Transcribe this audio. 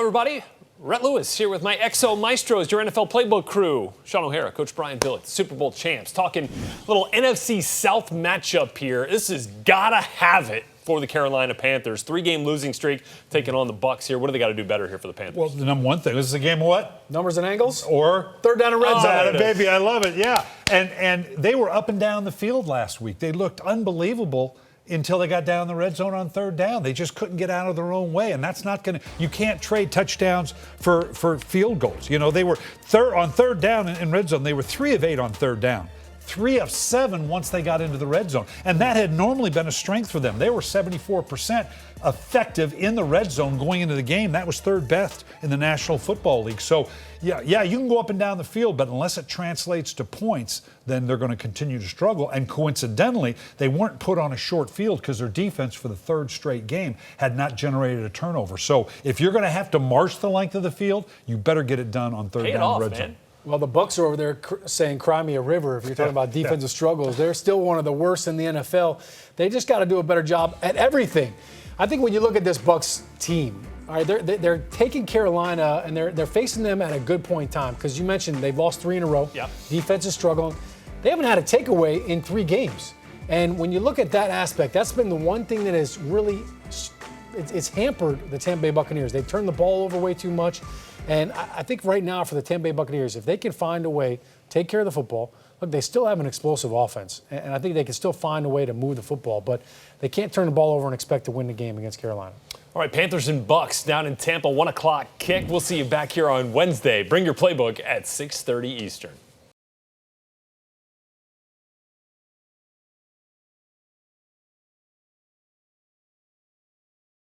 everybody. Rhett Lewis here with my XO Maestros, your NFL Playbook crew. Sean O'Hara, Coach Brian Billick, the Super Bowl champs, talking little NFC South matchup here. This has gotta have it for the Carolina Panthers. 3-game losing streak, taking on the Bucs here. What do they got to do better here for the Panthers? Well, the number one thing, this is a game of what? Numbers and angles? Or third down and red zone. Baby, I love it, yeah. And they were up and down the field last week. They looked unbelievable until they got down the red zone on third down. They just couldn't get out of their own way, and that's not going to – you can't trade touchdowns for field goals. You know, they were on third down in red zone. They were 3 of 8 on third down. 3 of 7 once they got into the red zone. And that had normally been a strength for them. They were 74% effective in the red zone going into the game. That was third best in the National Football League. So, yeah, you can go up and down the field, but unless it translates to points, then they're going to continue to struggle. And coincidentally, they weren't put on a short field because their defense for the third straight game had not generated a turnover. So if you're going to have to march the length of the field, you better get it done on third down red zone. Well, the Bucs are over there saying, cry me a river. If you're talking about defensive struggles, they're still one of the worst in the NFL. They just got to do a better job at everything. I think when you look at this Bucs team, all right, they're taking Carolina and they're facing them at a good point in time because you mentioned they've lost 3 in a row. Yep. Defense is struggling. They haven't had a takeaway in 3 games. And when you look at that aspect, that's been the one thing that has really it's hampered the Tampa Bay Buccaneers. They've turned the ball over way too much. And I think right now for the Tampa Bay Buccaneers, if they can find a way, take care of the football, look, they still have an explosive offense. And I think they can still find a way to move the football. But they can't turn the ball over and expect to win the game against Carolina. All right, Panthers and Bucs down in Tampa, 1 o'clock kick. We'll see you back here on Wednesday. Bring your playbook at 6:30 Eastern.